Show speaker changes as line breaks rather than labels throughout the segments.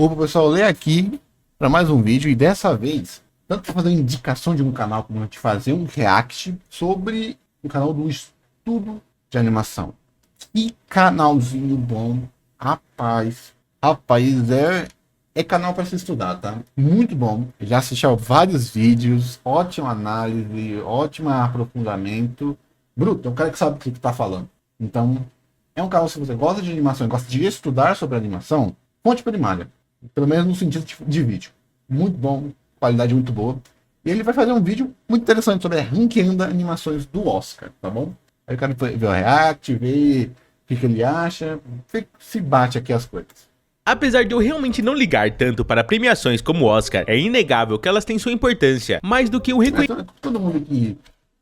Opa pessoal, Lê aqui para mais um vídeo e dessa vez, tanto para fazer uma indicação de um canal como de fazer um react sobre o canal do Estudo de Animação. Que canalzinho bom, rapaz, é canal para se estudar, tá? Muito bom, já assisti a vários vídeos, ótima análise, ótimo aprofundamento. Bruto, é um cara que sabe o que tá falando. Então, é um canal, se você gosta de animação e gosta de estudar sobre animação, fonte primária. Pelo menos no sentido de vídeo. Muito bom, qualidade muito boa. E ele vai fazer um vídeo muito interessante sobre ranqueando animações do Oscar, tá bom? Aí o cara vê o react, vê o que ele acha, se bate aqui as coisas.
Apesar de eu realmente não ligar tanto para premiações como o Oscar, é inegável que elas têm sua importância, mais do que o reconhecimento.
Todo mundo aqui.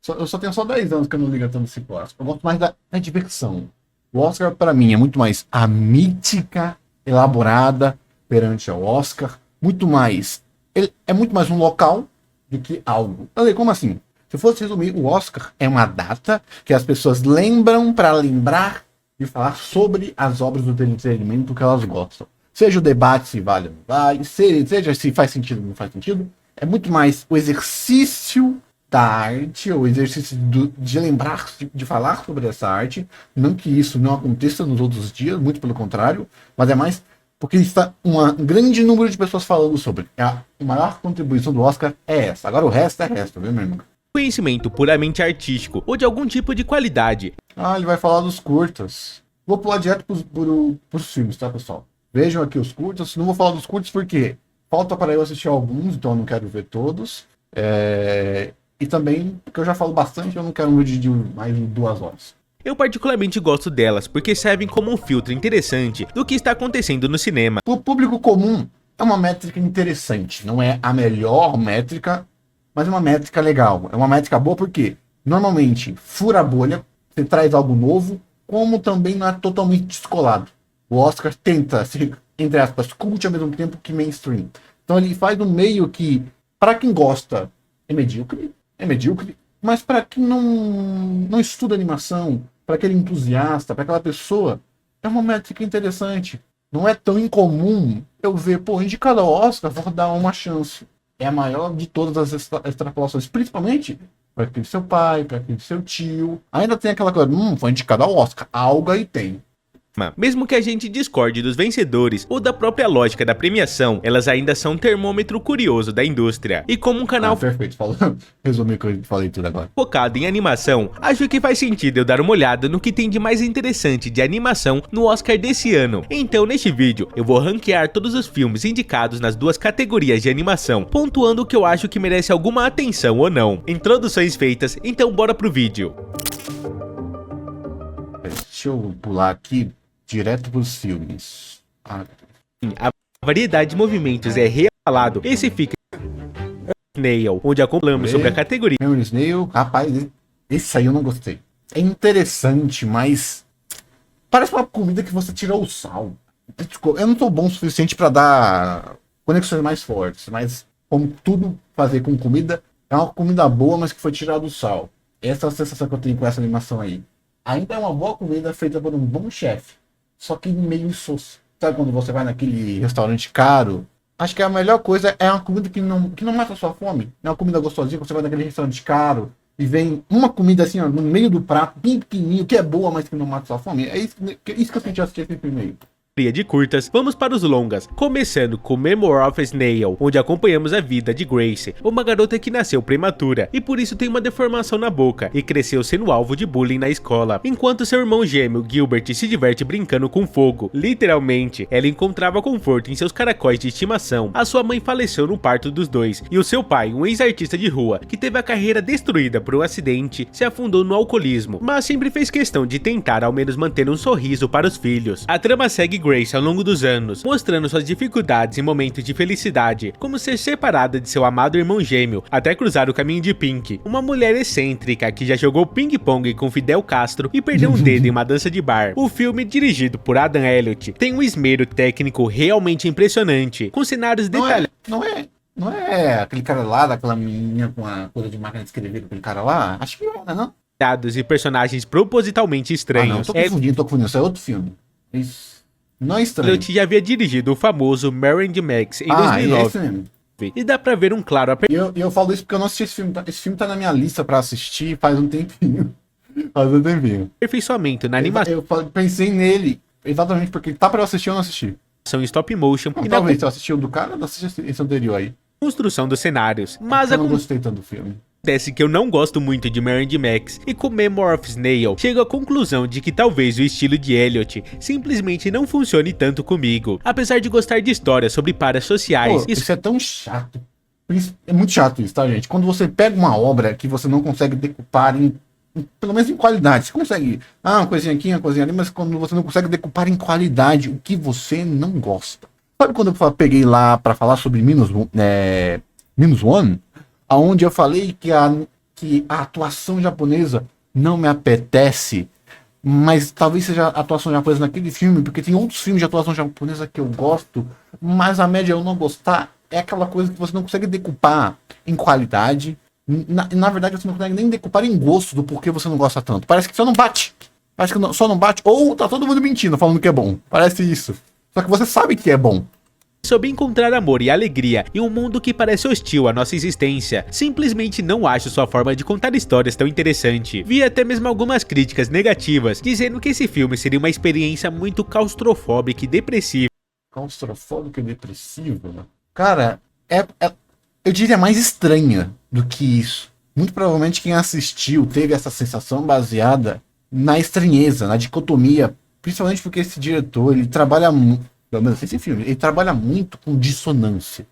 Eu só tenho 10 anos que eu não ligo tanto esse Oscar. Eu gosto mais da diversão. O Oscar, para mim, é muito mais a mítica elaborada perante ao Oscar, muito mais. Ele é muito mais um local do que algo. Olha, como assim? Se eu fosse resumir, o Oscar é uma data que as pessoas lembram para lembrar de falar sobre as obras do entretenimento que elas gostam. Seja o debate se vale ou não vale, seja se faz sentido ou não faz sentido. É muito mais o exercício da arte, ou o exercício de lembrar, de falar sobre essa arte. Não que isso não aconteça nos outros dias, muito pelo contrário, mas é mais porque está um grande número de pessoas falando sobre. A maior contribuição do Oscar é essa. Agora o resto é resto, viu, meu irmão?
Conhecimento puramente artístico ou de algum tipo de qualidade.
Ele vai falar dos curtas. Vou pular direto pros filmes, tá, pessoal? Vejam aqui os curtas. Não vou falar dos curtas porque falta para eu assistir alguns, então eu não quero ver todos. E também, porque eu já falo bastante, eu não quero um vídeo de mais de 2 horas.
Eu particularmente gosto delas porque servem como um filtro interessante do que está acontecendo no cinema.
O público comum é uma métrica interessante, não é a melhor métrica, mas é uma métrica legal. É uma métrica boa porque normalmente fura a bolha, você traz algo novo, como também não é totalmente descolado. O Oscar tenta ser, entre aspas, cult ao mesmo tempo que mainstream. Então ele faz um meio que, para quem gosta, é medíocre, mas para quem não estuda animação, para aquele entusiasta, para aquela pessoa, é uma métrica interessante. Não é tão incomum eu ver, indicado ao Oscar, vou dar uma chance. É a maior de todas as extrapolações, principalmente para aquele seu pai, para aquele seu tio. Ainda tem aquela coisa, foi indicado ao Oscar, algo aí tem.
Mesmo que a gente discorde dos vencedores ou da própria lógica da premiação, elas ainda são um termômetro curioso da indústria. E como um canal
perfeito, resumi o que eu falei tudo agora.
Focado em animação, acho que faz sentido eu dar uma olhada no que tem de mais interessante de animação no Oscar desse ano. Então neste vídeo eu vou ranquear todos os filmes indicados nas 2 categorias de animação, pontuando o que eu acho que merece alguma atenção ou não. Introduções feitas, então bora pro vídeo.
Deixa eu pular aqui direto pros filmes.
A variedade de movimentos é realado. Esse fica Snail, onde acompanhamos sobre a categoria.
Snail, rapaz, esse aí eu não gostei. É interessante, mas parece uma comida que você tirou o sal. Eu não sou bom o suficiente para dar conexões mais fortes, mas como tudo fazer com comida, é uma comida boa, mas que foi tirado o sal. Essa é a sensação que eu tenho com essa animação aí. Ainda é uma boa comida feita por um bom chefe, só que meio insosso. Sabe quando você vai naquele restaurante caro? Acho que a melhor coisa é uma comida que não mata a sua fome. É uma comida gostosinha, você vai naquele restaurante caro e vem uma comida assim, no meio do prato, bem pequenininho, que é boa, mas que não mata a sua fome. É isso que eu senti assistir esse filme aí.
De curtas, vamos para os longas, começando com Memoir of a Snail, onde acompanhamos a vida de Grace, uma garota que nasceu prematura e por isso tem uma deformação na boca e cresceu sendo alvo de bullying na escola, enquanto seu irmão gêmeo Gilbert se diverte brincando com fogo. Literalmente, ela encontrava conforto em seus caracóis de estimação. A sua mãe faleceu no parto dos dois e o seu pai, um ex-artista de rua que teve a carreira destruída por um acidente, se afundou no alcoolismo, mas sempre fez questão de tentar ao menos manter um sorriso para os filhos. A trama segue Grace ao longo dos anos, mostrando suas dificuldades em momentos de felicidade, como ser separada de seu amado irmão gêmeo, até cruzar o caminho de Pink, uma mulher excêntrica que já jogou ping-pong com Fidel Castro e perdeu um dedo em uma dança de bar. O filme, dirigido por Adam Elliott, tem um esmero técnico realmente impressionante, com cenários detalhados.
Não é aquele cara lá, daquela menina com a coisa de máquina de escrever, aquele cara lá? Acho que não.
E personagens propositalmente estranhos.
Tô confundindo, isso é outro filme. Isso. Não é estranho.
Elliott já havia dirigido o famoso Married Max em
Ah,
2009.
é esse mesmo.
E dá pra ver um claro
E eu falo isso porque eu não assisti esse filme. Esse filme tá na minha lista pra assistir faz um tempinho. Faz um tempinho.
aperfeiçoamento na animação
Pensei nele exatamente porque tá pra eu assistir ou não assistir.
em stop motion
Não,
e na
talvez se eu assistir o do cara, eu não assisti esse anterior aí.
construção dos cenários. Mas
Eu não gostei tanto do filme.
acontece que eu não gosto muito de Married Max e com Memoir of Snail chego à conclusão de que talvez o estilo de Elliott simplesmente não funcione tanto comigo. Apesar de gostar de histórias sobre paras sociais,
Pô, isso é tão chato. É muito chato isso, tá, gente? Quando você pega uma obra que você não consegue decupar pelo menos em qualidade. Você consegue, uma coisinha aqui, uma coisinha ali, mas quando você não consegue decupar em qualidade o que você não gosta. Sabe quando eu peguei lá pra falar sobre Minus One? Aonde eu falei que a atuação japonesa não me apetece, mas talvez seja a atuação japonesa naquele filme, porque tem outros filmes de atuação japonesa que eu gosto, mas a média eu não gostar é aquela coisa que você não consegue decupar em qualidade. Na verdade, você não consegue nem decupar em gosto do porquê você não gosta tanto. Parece que só não bate. Parece que só não bate, ou tá todo mundo mentindo, falando que é bom. Parece isso. Só que você sabe que é bom.
sobre encontrar amor e alegria em um mundo que parece hostil à nossa existência, simplesmente não acho sua forma de contar histórias tão interessante. Vi até mesmo algumas críticas negativas, dizendo que esse filme seria uma experiência muito claustrofóbica e depressiva.
Claustrofóbico e depressivo, né? Cara, eu diria mais estranha do que isso. Muito provavelmente quem assistiu teve essa sensação baseada na estranheza, na dicotomia. Principalmente porque esse diretor, ele trabalha muito, pelo menos esse filme, ele trabalha muito com dissonância.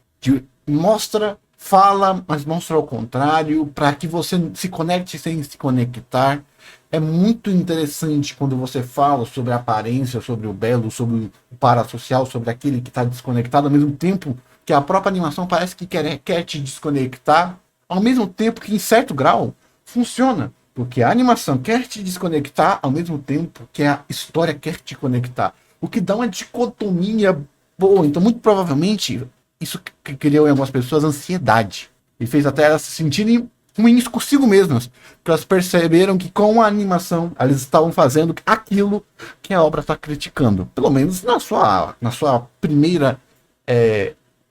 Fala, mas mostra ao contrário, para que você se conecte sem se conectar. É muito interessante quando você fala sobre a aparência, sobre o belo, sobre o parasocial, sobre aquele que está desconectado, ao mesmo tempo que a própria animação parece que quer te desconectar, ao mesmo tempo que, em certo grau, funciona. Porque a animação quer te desconectar, ao mesmo tempo que a história quer te conectar. O que dá uma dicotomia boa. Então, muito provavelmente, isso que criou em algumas pessoas ansiedade. E fez até elas se sentirem ruins consigo mesmas. Porque elas perceberam que com a animação, elas estavam fazendo aquilo que a obra está criticando. Pelo menos na sua primeira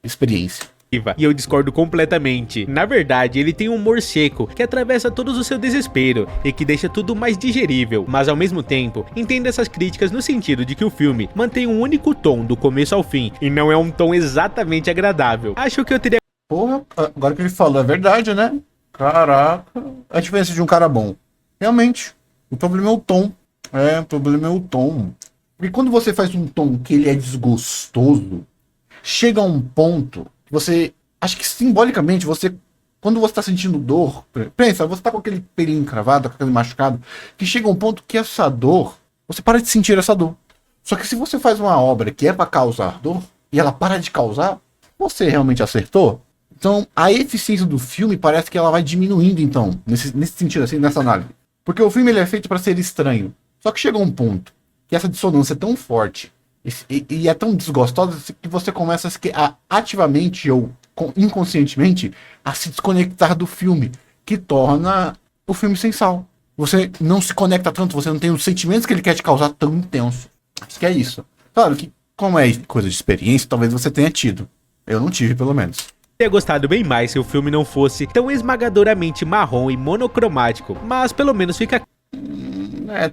experiência.
E eu discordo completamente. Na verdade, ele tem um humor seco, que atravessa todos o seu desespero e que deixa tudo mais digerível, mas ao mesmo tempo, entendo essas críticas no sentido de que o filme mantém um único tom do começo ao fim, e não é um tom exatamente agradável. Acho que eu teria...
Porra, agora que ele falou é verdade, né? Caraca, a diferença de um cara bom. Realmente, o problema é o tom. O problema é o tom. Porque quando você faz um tom que ele é desgostoso, chega a um ponto que você, acho que simbolicamente, quando você tá sentindo dor, pensa, você tá com aquele pelinho encravado, com aquele machucado, que chega a um ponto que essa dor, você para de sentir essa dor. Só que se você faz uma obra que é para causar dor, e ela para de causar, você realmente acertou? Então, a eficiência do filme parece que ela vai diminuindo, então, nesse sentido, assim, nessa análise. Porque o filme ele é feito para ser estranho. Só que chega a um ponto que essa dissonância é tão forte e é tão desgostosa que você começa a ativamente ou inconscientemente a se desconectar do filme, que torna o filme sem sal. Você não se conecta tanto, você não tem os sentimentos que ele quer te causar tão intenso. Acho que é isso. Claro que, como é coisa de experiência, talvez você tenha tido. Eu não tive, pelo menos.
Teria gostado bem mais se o filme não fosse tão esmagadoramente marrom e monocromático, mas pelo menos fica...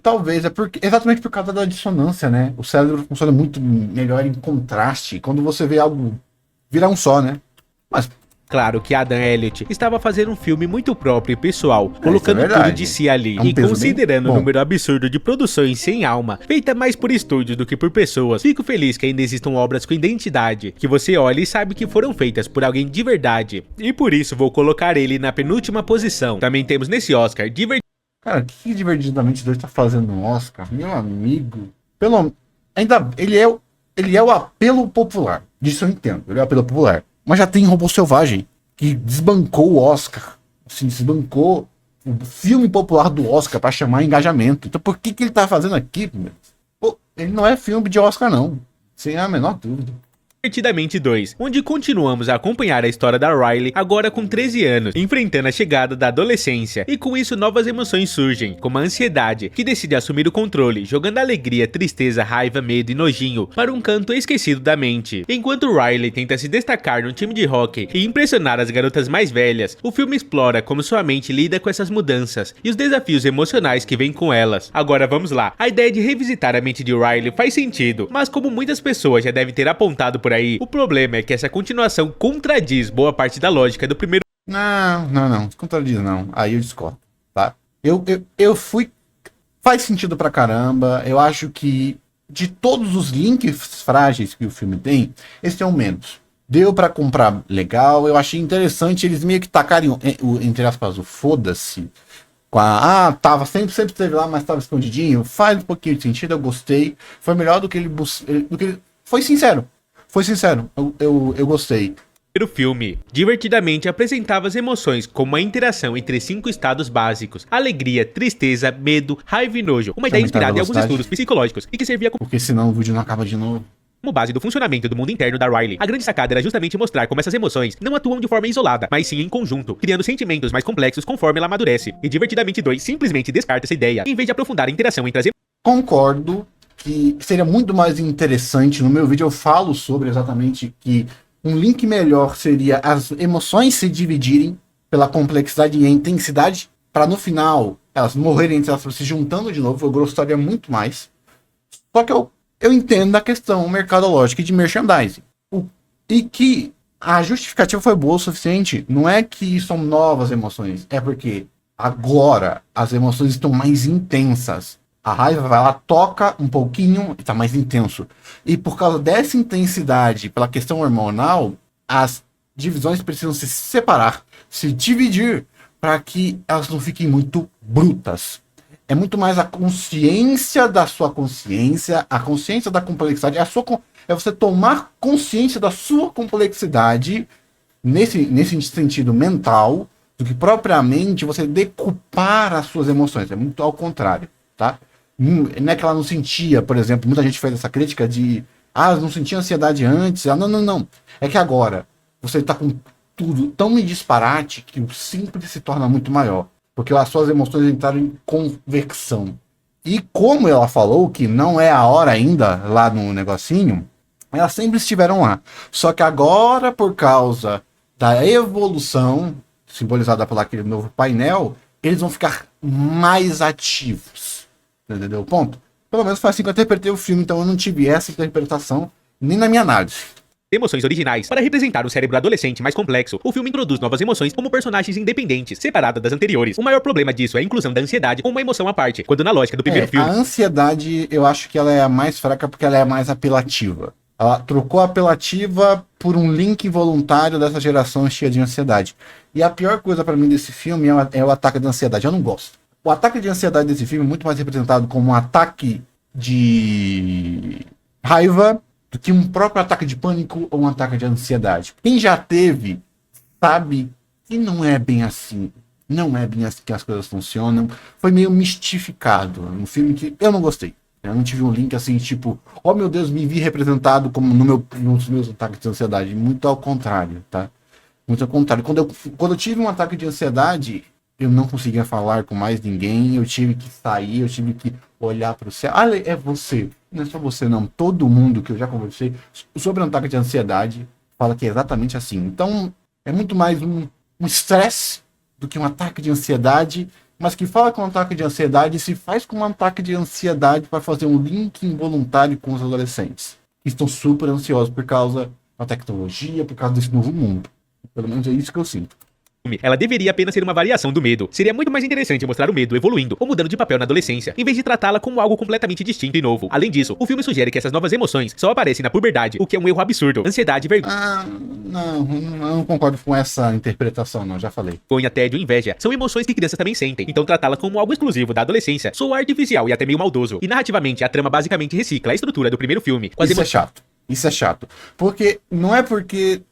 Talvez, exatamente por causa da dissonância, né? O cérebro funciona muito melhor em contraste, quando você vê algo virar um só, né? Mas
claro que Adam Elliott estava fazendo um filme muito próprio e pessoal, colocando tudo de si ali, e considerando o número absurdo de produções sem alma, feita mais por estúdios do que por pessoas, fico feliz que ainda existam obras com identidade, que você olha e sabe que foram feitas por alguém de verdade, e por isso vou colocar ele na penúltima posição. Também temos nesse Oscar
Cara, o que Divertidamente 2 tá fazendo no Oscar? Meu amigo. Ele é o apelo popular. Disso eu entendo. Ele é o apelo popular. Mas já tem Robô Selvagem, que desbancou o Oscar. Assim, desbancou o filme popular do Oscar pra chamar engajamento. Então por que ele tá fazendo aqui? Pô, ele não é filme de Oscar, não. Sem a menor dúvida.
Divertidamente 2, onde continuamos a acompanhar a história da Riley, agora com 13 anos, enfrentando a chegada da adolescência, e com isso novas emoções surgem, como a ansiedade, que decide assumir o controle, jogando alegria, tristeza, raiva, medo e nojinho para um canto esquecido da mente. Enquanto Riley tenta se destacar no time de hóquei e impressionar as garotas mais velhas, o filme explora como sua mente lida com essas mudanças e os desafios emocionais que vêm com elas. Agora vamos lá, a ideia de revisitar a mente de Riley faz sentido, mas como muitas pessoas já devem ter apontado por aí, o problema é que essa continuação contradiz boa parte da lógica do primeiro.
Não, contradiz não. Aí eu discordo, tá? Eu fui... Faz sentido pra caramba. Eu acho que de todos os links frágeis que o filme tem, esse é o menos. Deu pra comprar legal. Eu achei interessante eles meio que tacarem, entre aspas, o foda-se. Tava sempre esteve lá, mas tava escondidinho. Faz um pouquinho de sentido, eu gostei. Foi melhor do que ele Foi sincero. Eu gostei.
O filme divertidamente apresentava as emoções como a interação entre 5 estados básicos: alegria, tristeza, medo, raiva e nojo. Uma ideia inspirada em alguns estudos psicológicos e que servia
porque senão o vídeo não acaba de novo.
Como base do funcionamento do mundo interno da Riley. A grande sacada era justamente mostrar como essas emoções não atuam de forma isolada, mas sim em conjunto, criando sentimentos mais complexos conforme ela amadurece. E Divertidamente 2 simplesmente descarta essa ideia, em vez de aprofundar a interação entre as emoções.
Concordo que seria muito mais interessante. No meu vídeo eu falo sobre exatamente que um link melhor seria as emoções se dividirem pela complexidade e a intensidade, para no final elas morrerem entre elas se juntando de novo. Eu gostaria muito mais. Só que eu entendo a questão mercadológica e de merchandising. E que a justificativa foi boa o suficiente. Não é que são novas emoções, é porque agora as emoções estão mais intensas. A raiva vai lá, toca um pouquinho e tá mais intenso. E por causa dessa intensidade, pela questão hormonal, as divisões precisam se separar, se dividir, para que elas não fiquem muito brutas. É muito mais a consciência da sua consciência, a consciência da complexidade, é você tomar consciência da sua complexidade nesse sentido mental, do que propriamente você decupar as suas emoções. É muito ao contrário, tá? Não é que ela não sentia, por exemplo, muita gente fez essa crítica de não sentia ansiedade antes. Não. É que agora você tá com tudo tão em disparate que o simples se torna muito maior. Porque as suas emoções entraram em conversão. E como ela falou que não é a hora ainda lá no negocinho, elas sempre estiveram lá. Só que agora, por causa da evolução, simbolizada por aquele novo painel, eles vão ficar mais ativos. Entendeu? Ponto. Pelo menos foi assim que eu interpretei o filme, então eu não tive essa interpretação nem na minha análise.
Emoções originais. Para representar o cérebro adolescente mais complexo, o filme introduz novas emoções como personagens independentes, separadas das anteriores. O maior problema disso é a inclusão da ansiedade como uma emoção à parte, quando na lógica do primeiro filme.
A ansiedade, eu acho que ela é a mais fraca porque ela é a mais apelativa. Ela trocou a apelativa por um link involuntário dessa geração cheia de ansiedade. E a pior coisa pra mim desse filme é o ataque da ansiedade. Eu não gosto. O ataque de ansiedade desse filme é muito mais representado como um ataque de raiva do que um próprio ataque de pânico ou um ataque de ansiedade. Quem já teve sabe que não é bem assim. Não é bem assim que as coisas funcionam. Foi meio mistificado. Um filme que eu não gostei. Eu não tive um link assim, tipo, oh meu Deus, me vi representado como nos meus ataques de ansiedade. Muito ao contrário, tá? Muito ao contrário. Quando eu tive um ataque de ansiedade, eu não conseguia falar com mais ninguém, eu tive que sair, eu tive que olhar para o céu. É você. Não é só você, não. Todo mundo que eu já conversei sobre um ataque de ansiedade fala que é exatamente assim. Então, é muito mais um estresse do que um ataque de ansiedade, mas que fala com um ataque de ansiedade e se faz com um ataque de ansiedade para fazer um link involuntário com os adolescentes, que estão super ansiosos por causa da tecnologia, por causa desse novo mundo. Pelo menos é isso que eu sinto.
Ela deveria apenas ser uma variação do medo. Seria muito mais interessante mostrar o medo evoluindo ou mudando de papel na adolescência, em vez de tratá-la como algo completamente distinto e novo. Além disso, o filme sugere que essas novas emoções só aparecem na puberdade, o que é um erro absurdo. Ansiedade, vergonha.
Eu não concordo com essa interpretação, não, já falei.
Vergonha, tédio e inveja são emoções que crianças também sentem, então tratá-la como algo exclusivo da adolescência soa artificial e até meio maldoso. E narrativamente, a trama basicamente recicla a estrutura do primeiro filme.
Isso é chato. Porque não é porque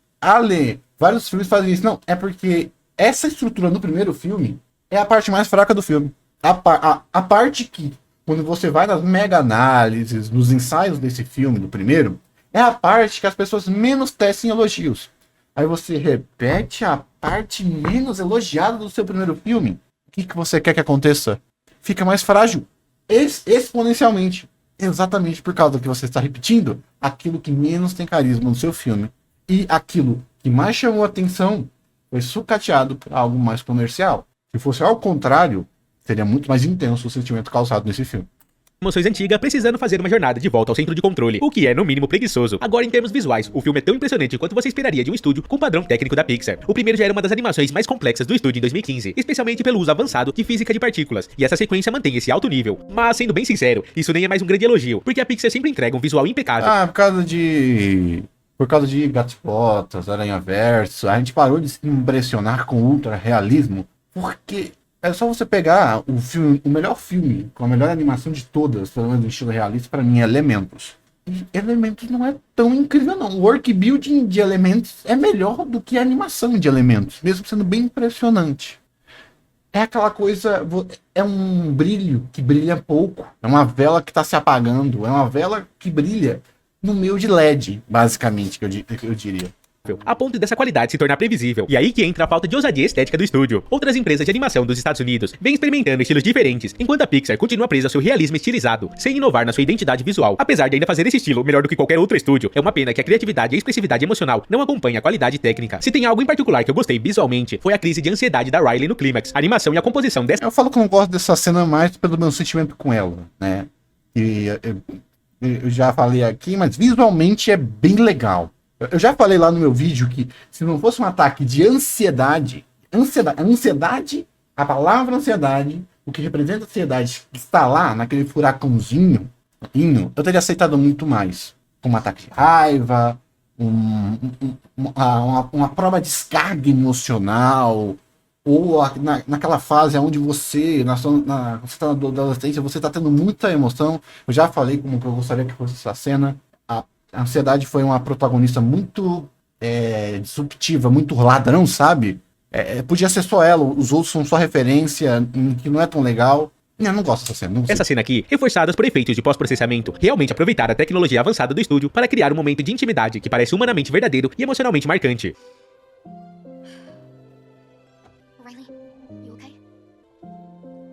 vários filmes fazem isso, não. É porque essa estrutura no primeiro filme é a parte mais fraca do filme. A parte que, quando você vai nas mega análises, nos ensaios desse filme, do primeiro, é a parte que as pessoas menos tecem elogios. Aí você repete a parte menos elogiada do seu primeiro filme. O que você quer que aconteça? Fica mais frágil exponencialmente. Exatamente por causa que você está repetindo aquilo que menos tem carisma no seu filme. E aquilo que mais chamou a atenção foi sucateado por algo mais comercial. Se fosse ao contrário, seria muito mais intenso o sentimento causado nesse filme.
Emoções antigas precisando fazer uma jornada de volta ao centro de controle, o que é no mínimo preguiçoso. Agora, em termos visuais, o filme é tão impressionante quanto você esperaria de um estúdio com padrão técnico da Pixar. O primeiro já era uma das animações mais complexas do estúdio em 2015, especialmente pelo uso avançado de física de partículas, e essa sequência mantém esse alto nível. Mas, sendo bem sincero, isso nem é mais um grande elogio, porque a Pixar sempre entrega um visual impecável.
Por causa de Gatos Botas, Aranha Verso, a gente parou de se impressionar com ultra realismo, porque é só você pegar o filme, o melhor filme, com a melhor animação de todas, pelo menos no estilo realista, pra mim é Elementos. E Elementos não é tão incrível, não. O work building de Elementos é melhor do que a animação de Elementos, mesmo sendo bem impressionante. É aquela coisa, é um brilho que brilha pouco, é uma vela que está se apagando, é uma vela que brilha no meio de LED, basicamente, que eu diria.
A ponto dessa qualidade se tornar previsível. E aí que entra a falta de ousadia estética do estúdio. Outras empresas de animação dos Estados Unidos vêm experimentando estilos diferentes, enquanto a Pixar continua presa ao seu realismo estilizado, sem inovar na sua identidade visual. Apesar de ainda fazer esse estilo melhor do que qualquer outro estúdio, é uma pena que a criatividade e a expressividade emocional não acompanhem a qualidade técnica. Se tem algo em particular que eu gostei visualmente, foi a crise de ansiedade da Riley no clímax. A animação e a composição dessa...
Eu falo que eu não gosto dessa cena mais pelo meu sentimento com ela, né? E eu já falei aqui, mas visualmente é bem legal. Eu já falei lá no meu vídeo que se não fosse um ataque de ansiedade, a palavra ansiedade, o que representa a ansiedade que está lá naquele furacãozinho, eu teria aceitado muito mais. Um ataque de raiva, uma prova de descarga emocional, ou naquela fase onde você está na adolescência, você está tendo muita emoção. Eu já falei como que eu gostaria que fosse essa cena. A ansiedade foi uma protagonista muito disruptiva, muito ladrão, sabe? Podia ser só ela, os outros são só referência, que não é tão legal. Eu não gosto dessa cena.
Essa cena aqui, reforçadas por efeitos de pós-processamento, realmente aproveitaram a tecnologia avançada do estúdio para criar um momento de intimidade que parece humanamente verdadeiro e emocionalmente marcante.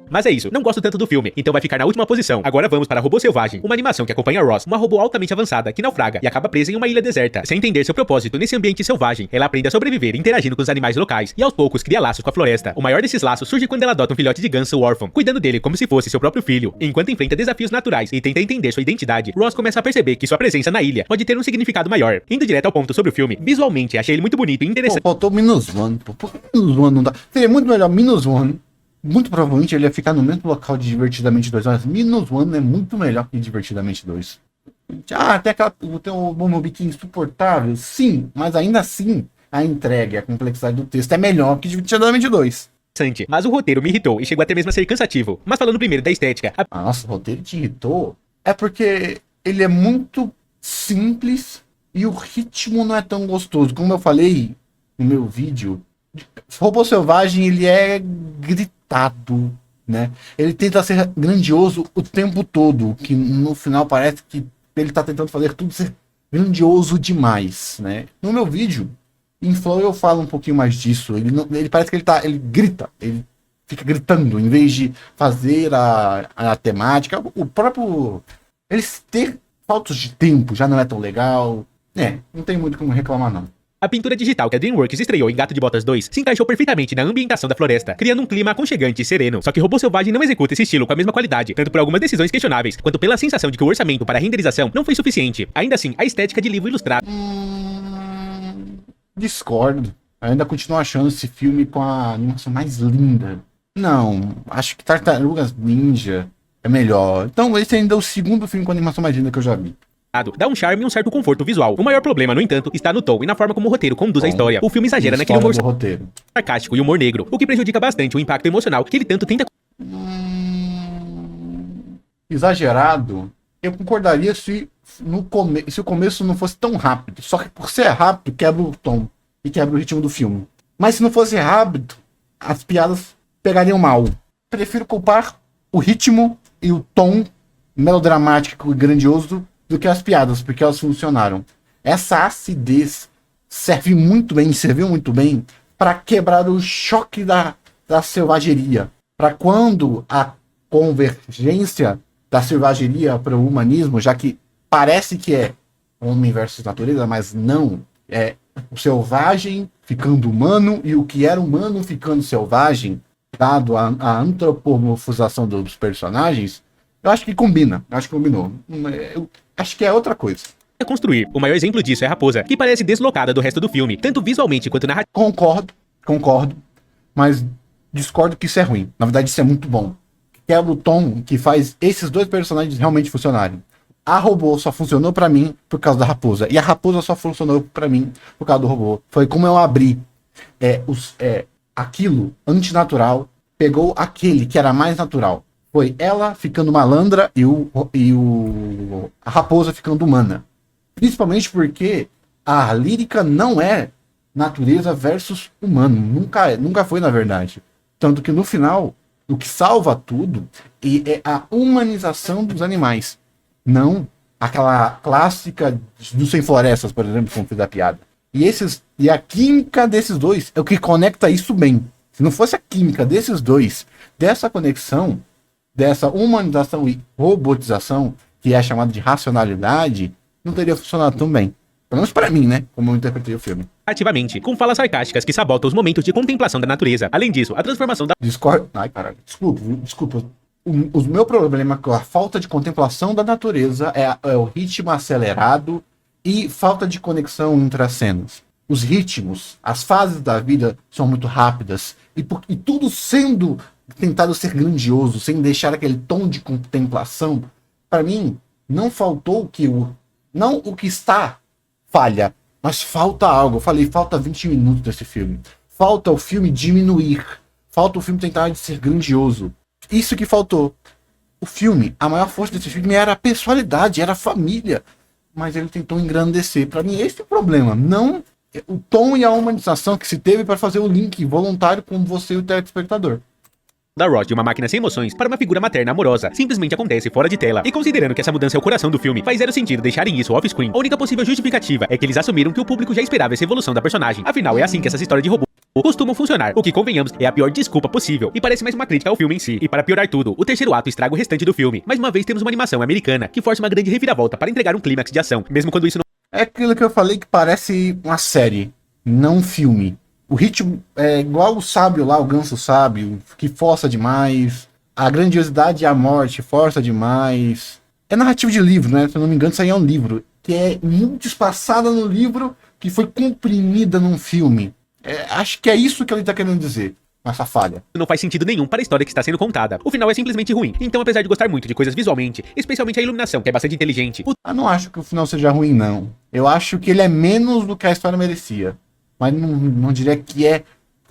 Mas é isso, não gosto tanto do filme, então vai ficar na última posição. Agora vamos para Robô Selvagem, uma animação que acompanha Ross, uma robô altamente avançada que naufraga e acaba presa em uma ilha deserta. Sem entender seu propósito nesse ambiente selvagem, ela aprende a sobreviver interagindo com os animais locais e aos poucos cria laços com a floresta. O maior desses laços surge quando ela adota um filhote de ganso órfão, cuidando dele como se fosse seu próprio filho. Enquanto enfrenta desafios naturais e tenta entender sua identidade, Ross começa a perceber que sua presença na ilha pode ter um significado maior. Indo direto ao ponto sobre o filme, visualmente achei ele muito bonito e interessante.
Faltou -1, -1 não dá. Seria muito melhor -1. Muito provavelmente ele ia ficar no mesmo local de Divertidamente 2, mas -1 é muito melhor que Divertidamente 2. Até tem o Bumblebee insuportável, sim, mas ainda assim a entrega e a complexidade do texto é melhor que Divertidamente 2.
Mas o roteiro me irritou e chegou até mesmo a ser cansativo. Mas falando primeiro da estética...
Nossa, o roteiro te irritou? É porque ele é muito simples e o ritmo não é tão gostoso. Como eu falei no meu vídeo, Robô Selvagem ele é gritado, né? Ele tenta ser grandioso o tempo todo, que no final parece que ele tá tentando fazer tudo ser grandioso demais, né? No meu vídeo, em Flow, eu falo um pouquinho mais disso. Ele parece que ele grita, ele fica gritando, em vez de fazer a temática. O próprio... Eles ter faltos de tempo já não é tão legal. Não tem muito como reclamar, não.
A pintura digital que a DreamWorks estreou em Gato de Botas 2 se encaixou perfeitamente na ambientação da floresta, criando um clima aconchegante e sereno. Só que Robô Selvagem não executa esse estilo com a mesma qualidade, tanto por algumas decisões questionáveis, quanto pela sensação de que o orçamento para a renderização não foi suficiente. Ainda assim, a estética de livro ilustrado...
Discordo. Eu ainda continuo achando esse filme com a animação mais linda. Não, acho que Tartarugas Ninja é melhor. Então esse ainda é o segundo filme com a animação mais linda que eu já vi.
Dá um charme e um certo conforto visual. O maior problema, no entanto, está no tom e na forma como o roteiro conduz a história. O filme exagera naquele humor sarcástico e humor negro, o que prejudica bastante o impacto emocional que ele tanto tenta...
Exagerado, eu concordaria se o começo não fosse tão rápido. Só que por ser rápido, quebra o tom e quebra o ritmo do filme. Mas se não fosse rápido, as piadas pegariam mal. Prefiro culpar o ritmo e o tom melodramático e grandioso do que as piadas, porque elas funcionaram. Essa acidez serviu muito bem para quebrar o choque da selvageria. Para quando a convergência da selvageria para o humanismo, já que parece que é homem versus natureza, mas não, é o selvagem ficando humano e o que era humano ficando selvagem, dado a antropomorfização dos personagens, eu acho que combina. Acho que combinou. Eu acho que é outra coisa.
Construir. O maior exemplo disso é a raposa, que parece deslocada do resto do filme, tanto visualmente quanto narrativamente.
Concordo, mas discordo que isso é ruim. Na verdade, isso é muito bom. Quebra o tom que faz esses dois personagens realmente funcionarem. A robô só funcionou pra mim por causa da raposa. E a raposa só funcionou pra mim por causa do robô. Foi como eu abri aquilo antinatural, pegou aquele que era mais natural. Foi ela ficando malandra e a raposa ficando humana. Principalmente porque a lírica não é natureza versus humano. Nunca foi, na verdade. Tanto que no final, o que salva tudo é a humanização dos animais. Não aquela clássica do Sem Florestas, por exemplo, como fiz a piada. E a química desses dois é o que conecta isso bem. Se não fosse a química desses dois, dessa conexão, dessa humanização e robotização, que é chamada de racionalidade, não teria funcionado tão bem. Pelo menos pra mim, né? Como eu interpretei o filme.
Ativamente, com falas sarcásticas que sabotam os momentos de contemplação da natureza. Além disso, a transformação da...
Discordo. Ai, caralho. Desculpa. O meu problema com a falta de contemplação da natureza é o ritmo acelerado e falta de conexão entre as cenas. Os ritmos, as fases da vida são muito rápidas e tudo sendo tentado ser grandioso, sem deixar aquele tom de contemplação. Para mim, não faltou não o que está falha, mas falta algo. Eu falei, falta 20 minutos desse filme. Falta o filme diminuir. Falta o filme tentar ser grandioso. Isso que faltou. O filme, a maior força desse filme era a pessoalidade, era a família. Mas ele tentou engrandecer. Para mim, esse é o problema. Não o tom e a humanização que se teve para fazer o link voluntário com você e o telespectador.
Da Ross de uma máquina sem emoções para uma figura materna amorosa simplesmente acontece fora de tela. E considerando que essa mudança é o coração do filme, faz zero sentido deixarem isso off-screen. A única possível justificativa é que eles assumiram que o público já esperava essa evolução da personagem. Afinal, é assim que essas histórias de robô costumam funcionar, o que, convenhamos, é a pior desculpa possível, e parece mais uma crítica ao filme em si. E para piorar tudo, o terceiro ato estraga o restante do filme. Mais uma vez temos uma animação americana, que força uma grande reviravolta para entregar um clímax de ação, mesmo quando isso não...
É aquilo que eu falei que parece uma série, não um filme. O ritmo é igual o sábio lá, o ganso sábio, que força demais. A grandiosidade e a morte força demais. É narrativo de livro, né? Se eu não me engano, isso aí é um livro, que é muito espaçada no livro, que foi comprimida num filme. Acho que é isso que ele tá querendo dizer, essa falha.
Não faz sentido nenhum para a história que está sendo contada. O final é simplesmente ruim. Então, apesar de gostar muito de coisas visualmente, especialmente a iluminação, que é bastante inteligente...
Não acho que o final seja ruim, não. Eu acho que ele é menos do que a história merecia. Mas não diria que é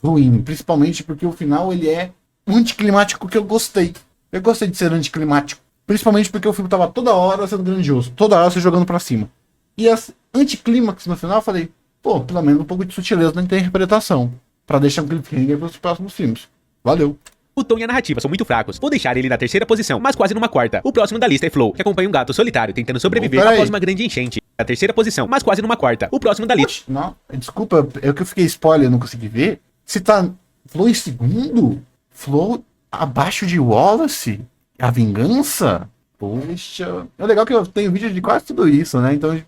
ruim. Principalmente porque o final, ele é um anticlimático que eu gostei. Eu gostei de ser anticlimático. Principalmente porque o filme tava toda hora sendo grandioso. Toda hora se jogando pra cima. E as anticlímax no final, eu falei... Pô, pelo menos um pouco de sutileza na interpretação. Pra deixar um cliffhanger pros próximos filmes. Valeu.
O tom e a narrativa são muito fracos. Vou deixar ele na terceira posição, mas quase numa quarta. O próximo da lista é Flow, que acompanha um gato solitário tentando sobreviver após uma grande enchente. Na terceira posição, mas quase numa quarta. O próximo da lista...
Não, desculpa, é que eu fiquei spoiler, não consegui ver. Se tá Flow em segundo? Flow abaixo de Wallace? A Vingança? Poxa... É legal que eu tenho vídeo de quase tudo isso, né? Então...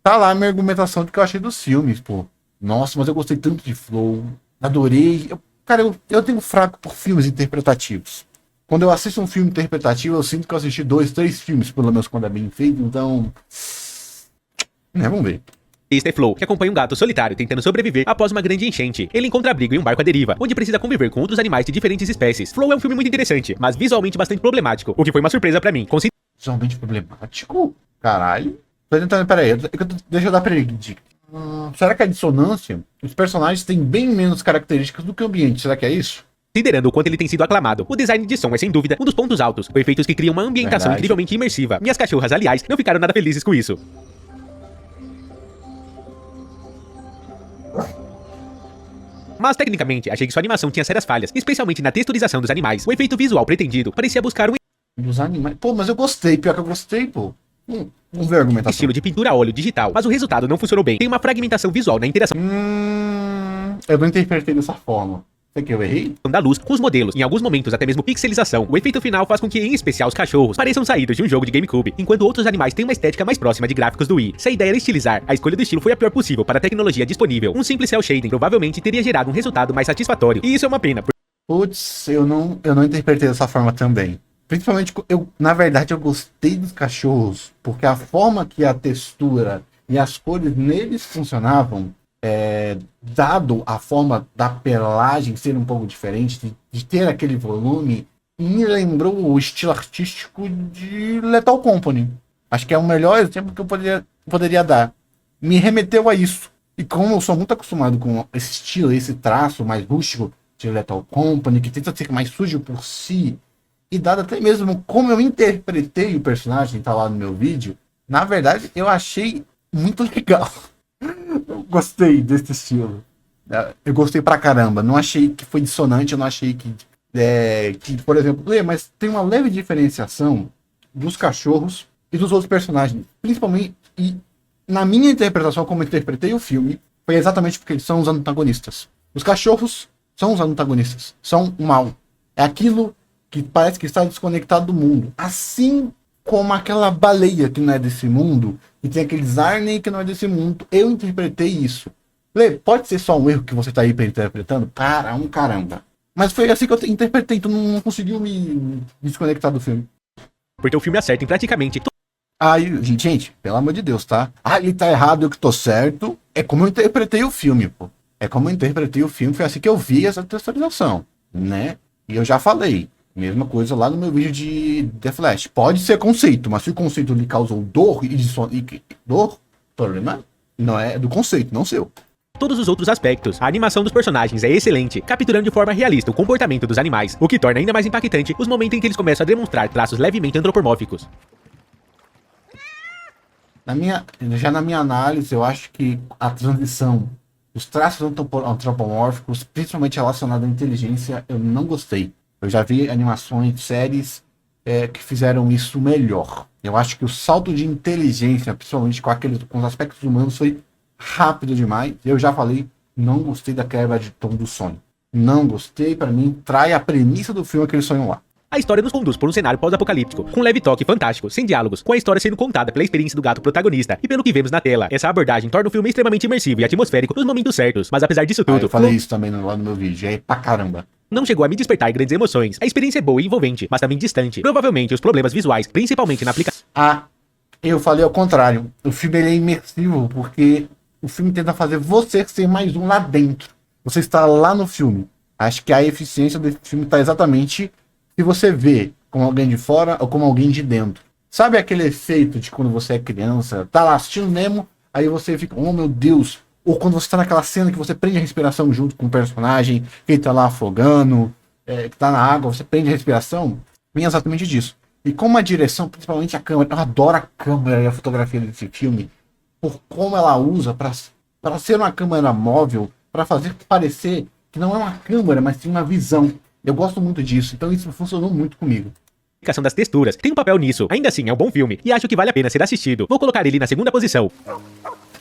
Tá lá a minha argumentação do que eu achei dos filmes, pô. Nossa, mas eu gostei tanto de Flow. Adorei. Eu tenho fraco por filmes interpretativos. Quando eu assisto um filme interpretativo, eu sinto que eu assisti 2, 3 filmes, pelo menos quando é bem feito. Então... vamos ver.
Este é Flow, que acompanha um gato solitário tentando sobreviver após uma grande enchente. Ele encontra abrigo em um barco à deriva, onde precisa conviver com outros animais de diferentes espécies. Flow é um filme muito interessante, mas visualmente bastante problemático, o que foi uma surpresa pra mim.
Visualmente problemático? Caralho. Peraí, deixa eu dar pra ele dica. Será que a dissonância? Os personagens têm bem menos características do que o ambiente, será que é isso?
Considerando o quanto ele tem sido aclamado, o design de som é sem dúvida um dos pontos altos, com efeitos que criam uma ambientação incrivelmente imersiva. Minhas cachorras, aliás, não ficaram nada felizes com isso. Mas tecnicamente, achei que sua animação tinha sérias falhas, especialmente na texturização dos animais. O efeito visual pretendido parecia buscar um...
Dos animais? Pô, mas eu gostei, pior que eu gostei, pô. Vamos ver a argumentação.
Estilo de pintura a óleo digital, mas o resultado não funcionou bem. Tem uma fragmentação visual na interação
Eu não interpretei dessa forma. Sei que eu errei?
da luz com os modelos, em alguns momentos até mesmo pixelização. O efeito final faz com que, em especial, os cachorros pareçam saídos de um jogo de GameCube, enquanto outros animais têm uma estética mais próxima de gráficos do Wii. Se a ideia era estilizar, a escolha do estilo foi a pior possível para a tecnologia disponível. Um simples cel shading provavelmente teria gerado um resultado mais satisfatório, e isso é uma pena.
Putz, eu não interpretei dessa forma também. Principalmente, na verdade, eu gostei dos cachorros, porque a forma que a textura e as cores neles funcionavam, dado a forma da pelagem ser um pouco diferente, de ter aquele volume, me lembrou o estilo artístico de Lethal Company. Acho que é o melhor exemplo que eu poderia dar. Me remeteu a isso. E como eu sou muito acostumado com esse estilo, esse traço mais rústico de Lethal Company, que tenta ser mais sujo por si, e dado até mesmo como eu interpretei o personagem, tá lá no meu vídeo, na verdade eu achei muito legal. Eu gostei desse estilo. Eu gostei pra caramba. Não achei que foi dissonante, eu não achei que por exemplo, mas tem uma leve diferenciação dos cachorros e dos outros personagens. Principalmente, e na minha interpretação, como eu interpretei o filme, foi exatamente porque eles são os antagonistas. Os cachorros são os antagonistas. São o mal. É aquilo que parece que está desconectado do mundo. Assim como aquela baleia que não é desse mundo, e tem aqueles Arney que não é desse mundo. Eu interpretei isso. Pode ser só um erro que você está aí interpretando? Caramba. Mas foi assim que eu interpretei, tu não conseguiu me desconectar do filme.
Porque o filme acerta em praticamente
Aí, gente, pelo amor de Deus, tá? Ele tá errado, eu que tô certo. É como eu interpretei o filme, pô. É como eu interpretei o filme, foi assim que eu vi essa texturização, né? E eu já falei, mesma coisa lá no meu vídeo de The Flash. Pode ser conceito, mas se o conceito lhe causou dor o problema não é do conceito, não seu.
todos os outros aspectos. A animação dos personagens é excelente, capturando de forma realista o comportamento dos animais, o que torna ainda mais impactante os momentos em que eles começam a demonstrar traços levemente antropomórficos.
Na minha análise, eu acho que a transição, os traços antropomórficos, principalmente relacionados à inteligência, eu não gostei. Eu já vi animações, séries que fizeram isso melhor. Eu acho que o salto de inteligência, principalmente com os aspectos humanos, foi rápido demais. Eu já falei, não gostei da quebra de tom do sonho. Não gostei, para mim, trai a premissa do filme aquele sonho lá.
A história nos conduz por um cenário pós-apocalíptico, com um leve toque fantástico, sem diálogos, com a história sendo contada pela experiência do gato protagonista e pelo que vemos na tela. Essa abordagem torna o filme extremamente imersivo e atmosférico nos momentos certos, mas apesar disso tudo...
eu falei isso também lá no meu vídeo, é pra caramba.
Não chegou a me despertar grandes emoções. A experiência é boa e envolvente, mas também distante. Provavelmente os problemas visuais, principalmente na aplicação...
Eu falei ao contrário. O filme ele é imersivo, porque o filme tenta fazer você ser mais um lá dentro. Você está lá no filme. Acho que a eficiência desse filme está exatamente se você vê como alguém de fora ou como alguém de dentro. Sabe aquele efeito de quando você é criança, tá lá assistindo Nemo, aí você fica, oh meu Deus. Ou quando você tá naquela cena que você prende a respiração junto com o personagem, que ele tá lá afogando, que tá na água, você prende a respiração. Vem exatamente disso. E como a direção, principalmente a câmera, eu adoro a câmera e a fotografia desse filme, por como ela usa para ser uma câmera móvel, para fazer parecer que não é uma câmera, mas sim uma visão. Eu gosto muito disso, então isso funcionou muito comigo.
A aplicação das texturas tem um papel nisso. Ainda assim, é um bom filme e acho que vale a pena ser assistido. Vou colocar ele na segunda posição.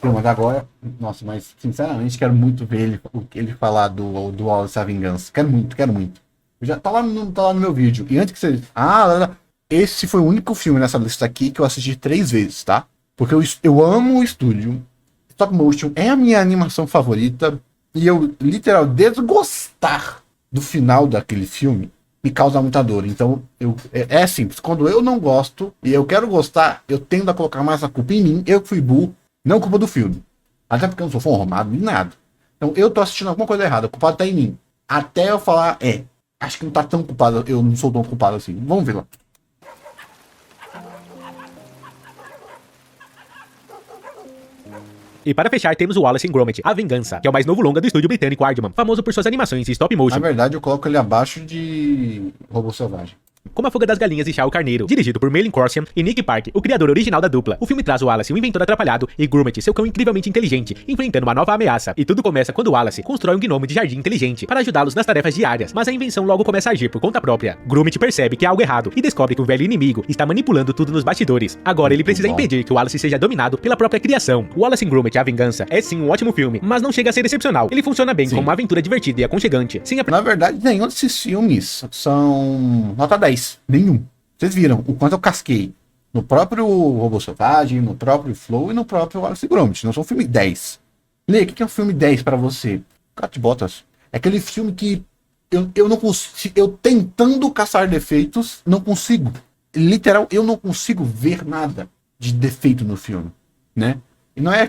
Mas agora, nossa, mas sinceramente quero muito ver ele falar do Wallace a Vingança. Quero muito. Já tá lá no meu vídeo. E antes que você... esse foi o único filme nessa lista aqui que eu assisti 3 vezes, tá? Porque eu amo o estúdio. Stop Motion é a minha animação favorita. E eu, literal, desgostar do final daquele filme me causa muita dor. Então, é simples. Quando eu não gosto e eu quero gostar, eu tendo a colocar mais a culpa em mim. Eu que fui burro, não culpa do filme. Até porque eu não sou formado nem nada. Então, eu tô assistindo alguma coisa errada. O culpado tá em mim. Até eu falar, acho que não tá tão culpado. Eu não sou tão culpado assim. Vamos ver lá.
E para fechar, temos o Wallace and Gromit, A Vingança, que é o mais novo longa do estúdio britânico Aardman, famoso por suas animações em stop motion.
Na verdade, eu coloco ele abaixo de Robô Selvagem.
como A Fuga das Galinhas e Chao Carneiro, dirigido por Merlin Corsian e Nick Park, o criador original da dupla. O filme traz o Wallace, um inventor atrapalhado, e Gromit, seu cão incrivelmente inteligente, enfrentando uma nova ameaça. E tudo começa quando Wallace constrói um gnomo de jardim inteligente para ajudá-los nas tarefas diárias, mas a invenção logo começa a agir por conta própria. Gromit percebe que há algo errado e descobre que o velho inimigo está manipulando tudo nos bastidores. Agora ele precisa impedir que o Wallace seja dominado pela própria criação. Wallace and Gromit: A Vingança é sim um ótimo filme, mas não chega a ser excepcional. Ele funciona bem como uma aventura divertida e aconchegante.
Na verdade, nenhum desses filmes são nota 10. Nenhum. Vocês viram o quanto eu casquei no próprio Robô Selvagem, no próprio Flow e no próprio Wallace e Gromit. Não são filme 10. Lê, o que é um filme 10 pra você? Gato de Botas. É aquele filme que eu não consigo. Eu tentando caçar defeitos, não consigo. Literal, eu não consigo ver nada de defeito no filme, né? E não é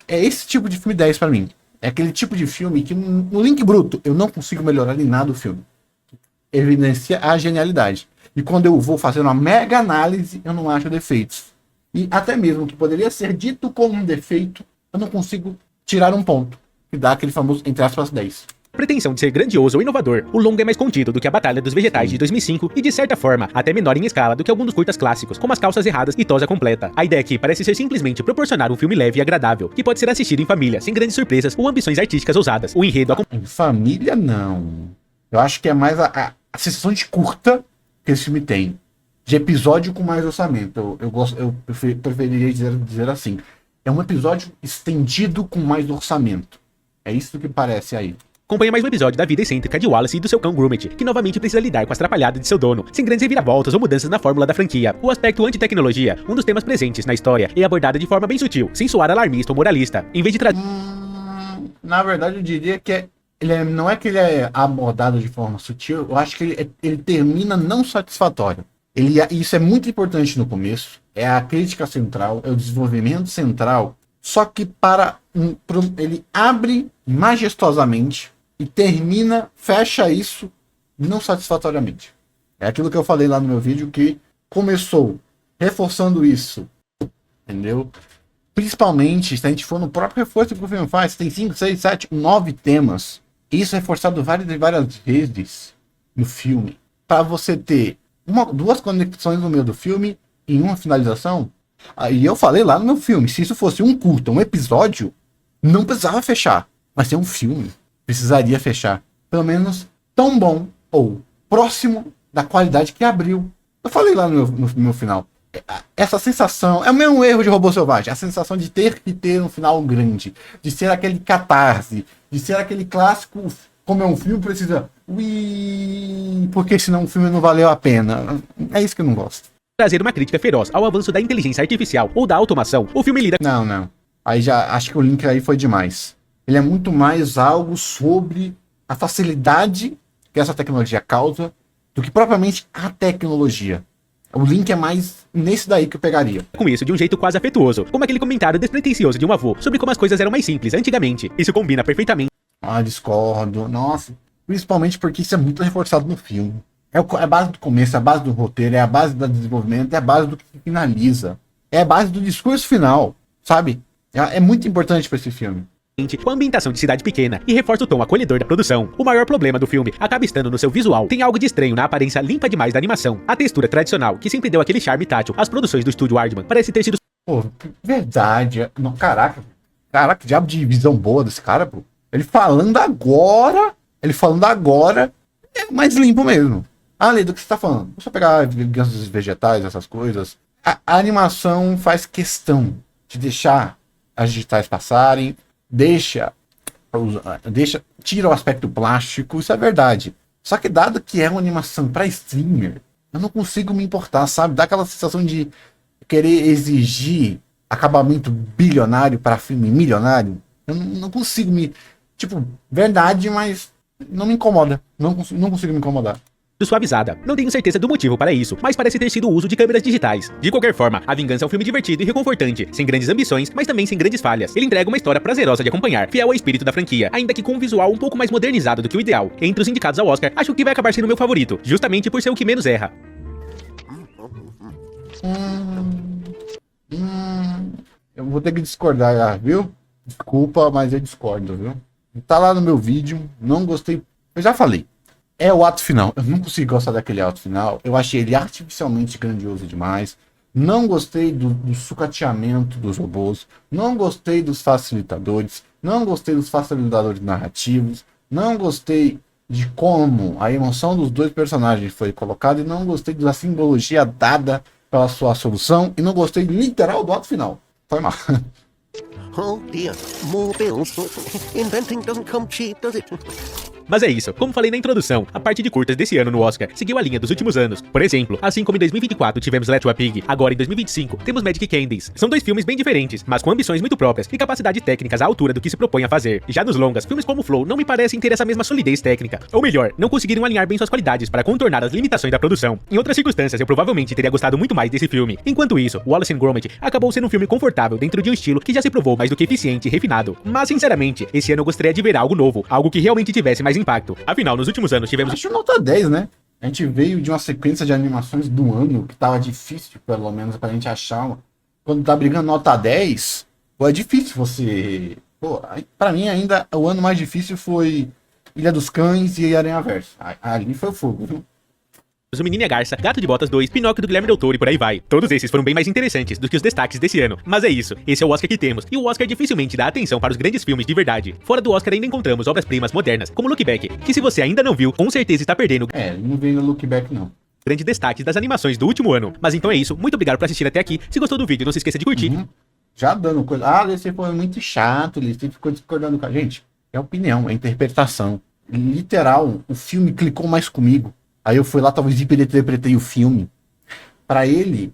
esse tipo de filme 10 pra mim. É aquele tipo de filme que no link bruto eu não consigo melhorar em nada o filme. Evidencia a genialidade. E quando eu vou fazer uma mega análise, eu não acho defeitos. E até mesmo que poderia ser dito como um defeito, eu não consigo tirar um ponto. Que dá aquele famoso, entre aspas, 10.
Pretensão de ser grandioso ou inovador, o longa é mais contido do que a Batalha dos Vegetais de 2005 e, de certa forma, até menor em escala do que alguns dos curtas clássicos, como As Calças Erradas e Tosa Completa. A ideia aqui parece ser simplesmente proporcionar um filme leve e agradável, que pode ser assistido em família, sem grandes surpresas ou ambições artísticas ousadas. O enredo...
Em família, não. Eu acho que é mais a sensação de curta que esse filme tem. De episódio com mais orçamento. Eu preferiria dizer assim. É um episódio estendido com mais orçamento. É isso que parece aí.
Acompanha mais um episódio da vida excêntrica de Wallace e do seu cão Gromit, que novamente precisa lidar com as atrapalhadas de seu dono, sem grandes reviravoltas ou mudanças na fórmula da franquia. O aspecto anti-tecnologia, um dos temas presentes na história, é abordado de forma bem sutil, sem soar alarmista ou moralista. Em vez de
na verdade, eu diria que não é que ele é abordado de forma sutil, eu acho que ele termina não satisfatório. Isso é muito importante no começo, é a crítica central, é o desenvolvimento central, só que ele abre majestosamente e fecha isso não satisfatoriamente. É aquilo que eu falei lá no meu vídeo, que começou reforçando isso, entendeu? Principalmente, se a gente for no próprio reforço que o filme faz, tem 5, 6, 7, 9 temas. Isso é reforçado várias vezes no filme, para você ter duas conexões no meio do filme em uma finalização. E eu falei lá no meu filme, se isso fosse um curta, um episódio, não precisava fechar. Mas é um filme, precisaria fechar. Pelo menos tão bom ou próximo da qualidade que abriu. Eu falei lá no meu final. Essa sensação, é o mesmo erro de Robô Selvagem, a sensação de ter que ter um final grande, de ser aquele catarse, de ser aquele clássico, como é um filme, precisa, porque senão o filme não valeu a pena. É isso que eu não gosto.
Trazer uma crítica feroz ao avanço da inteligência artificial ou da automação, o filme lida...
Não. Aí já, acho que o link aí foi demais. Ele é muito mais algo sobre a facilidade que essa tecnologia causa do que propriamente a tecnologia. O link é mais nesse daí que eu pegaria.
Com isso de um jeito quase afetuoso, como aquele comentário despretensioso de um avô sobre como as coisas eram mais simples antigamente. Isso combina perfeitamente.
Discordo. Nossa. Principalmente porque isso é muito reforçado no filme. É a base do começo, é a base do roteiro, é a base do desenvolvimento, é a base do que finaliza. É a base do discurso final, sabe? É muito importante para esse filme.
Com a ambientação de cidade pequena e reforça o tom acolhedor da produção. O maior problema do filme acaba estando no seu visual. Tem algo de estranho na aparência limpa demais da animação. A textura tradicional, que sempre deu aquele charme tátil às produções do estúdio Aardman, parece ter sido...
Pô, verdade. Não, caraca, que diabo de visão boa desse cara, pô. Ele falando agora, é mais limpo mesmo. Além do que você tá falando. Só pegar gansos vegetais, essas coisas. A animação faz questão de deixar as digitais passarem, tira o aspecto plástico, isso é verdade. Só que dado que é uma animação para streamer, eu não consigo me importar, sabe? Dá aquela sensação de querer exigir acabamento bilionário para filme milionário. Eu não consigo verdade, mas não me incomoda. Não consigo me incomodar.
Suavizada. Não tenho certeza do motivo para isso, mas parece ter sido o uso de câmeras digitais. De qualquer forma, A Vingança é um filme divertido e reconfortante, sem grandes ambições, mas também sem grandes falhas. Ele entrega uma história prazerosa de acompanhar, fiel ao espírito da franquia, ainda que com um visual um pouco mais modernizado do que o ideal. Entre os indicados ao Oscar, acho que vai acabar sendo meu favorito, justamente por ser o que menos erra.
Eu vou ter que discordar, viu? Desculpa, mas eu discordo, viu? Tá lá no meu vídeo, não gostei. Eu já falei. é o ato final. Eu não consegui gostar daquele ato final. Eu achei ele artificialmente grandioso demais. Não gostei do sucateamento dos robôs. Não gostei dos facilitadores. Não gostei dos facilitadores narrativos. Não gostei de como a emoção dos dois personagens foi colocada. E não gostei da simbologia dada pela sua solução. E não gostei literal do ato final. Foi mal.
Oh dear, more bills. Inventing doesn't come cheap, does it?
Mas é isso, como falei na introdução, a parte de curtas desse ano no Oscar seguiu a linha dos últimos anos. Por exemplo, assim como em 2024 tivemos Let a Pig, agora em 2025 temos Magic Candies. São dois filmes bem diferentes, mas com ambições muito próprias e capacidades técnicas à altura do que se propõe a fazer. Já nos longas, filmes como Flow não me parecem ter essa mesma solidez técnica. Ou melhor, não conseguiram alinhar bem suas qualidades para contornar as limitações da produção. Em outras circunstâncias, eu provavelmente teria gostado muito mais desse filme. Enquanto isso, Wallace and Gromit acabou sendo um filme confortável dentro de um estilo que já se provou mais do que eficiente e refinado. Mas sinceramente, esse ano eu gostaria de ver algo novo, algo que realmente tivesse mais impacto. Afinal, nos últimos anos tivemos...
Acho nota 10, né? A gente veio de uma sequência de animações do ano que tava difícil, pelo menos, pra gente achar uma. Quando tá brigando nota 10, pô, é difícil você... Pô, pra mim ainda o ano mais difícil foi Ilha dos Cães e Aranhaverso. Ali foi o fogo, viu?
O Menino e a Garça, Gato de Botas 2, Pinóquio do Guilherme Del Toro e por aí vai. Todos esses foram bem mais interessantes do que os destaques desse ano. Mas é isso, esse é o Oscar que temos. E o Oscar dificilmente dá atenção para os grandes filmes de verdade. Fora do Oscar ainda encontramos obras-primas modernas, como Look Back, que se você ainda não viu, com certeza está perdendo
Não veio no Look Back, não.
grandes destaques das animações do último ano. Mas então é isso, muito obrigado por assistir até aqui. Se gostou do vídeo, não se esqueça de curtir.
Já dando coisa. Esse foi muito chato, ele ficou discordando com a gente. É opinião, é interpretação. Literal, o filme clicou mais comigo. Aí eu fui lá, talvez interpretei o filme. Pra ele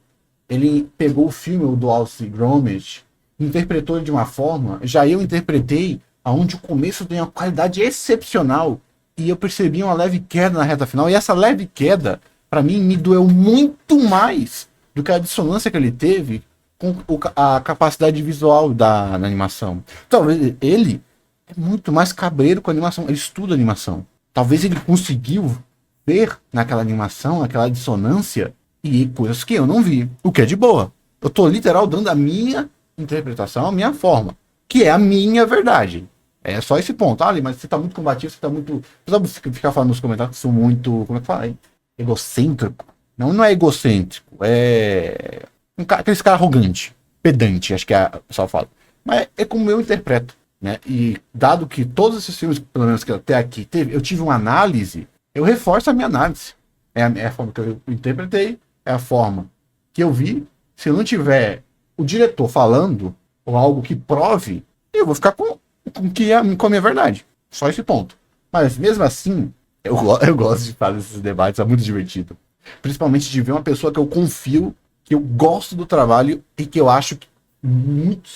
pegou o filme do Wallace Gromit, interpretou de uma forma, já eu interpretei aonde o começo tem uma qualidade excepcional e eu percebi uma leve queda na reta final. E essa leve queda, pra mim, me doeu muito mais do que a dissonância que ele teve com a capacidade visual da animação. Talvez ele é muito mais cabreiro com a animação, ele estuda animação. Talvez ele conseguiu ver naquela animação, aquela dissonância e coisas que eu não vi, o que é de boa. Eu tô literal dando a minha interpretação, a minha forma, que é a minha verdade. É só esse ponto. Ali, mas você tá muito combativo, você tá muito... Precisa ficar falando nos comentários que sou muito... Como é que fala aí? Egocêntrico. Não é egocêntrico, é... aquele cara arrogante, pedante, acho que a pessoa fala. Mas é como eu interpreto, né? E dado que todos esses filmes, pelo menos que até aqui teve, eu tive uma análise, eu reforço a minha análise. É a forma que eu interpretei, é a forma que eu vi. Se eu não tiver o diretor falando, ou algo que prove, eu vou ficar com a minha verdade. Só esse ponto. Mas mesmo assim, eu gosto de fazer esses debates, é muito divertido. Principalmente de ver uma pessoa que eu confio, que eu gosto do trabalho e que eu acho muito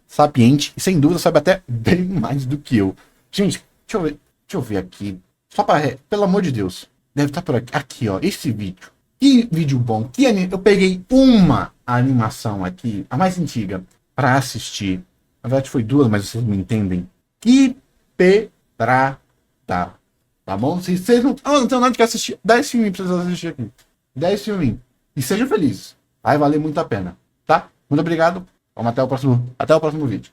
sapiente, e sem dúvida sabe até bem mais do que eu. Gente, deixa eu ver aqui. Só para, pelo amor de Deus, deve estar por aqui. Aqui, ó, esse vídeo. Que vídeo bom. Eu peguei uma animação aqui, a mais antiga, para assistir. Na verdade foi duas, mas vocês me entendem. Que pedrada. Tá bom? Se vocês não tem nada que assistir, 10 filmes pra vocês assistir aqui. 10 filmes. E sejam felizes. Vai valer muito a pena. Tá? Muito obrigado. Vamos até o próximo vídeo.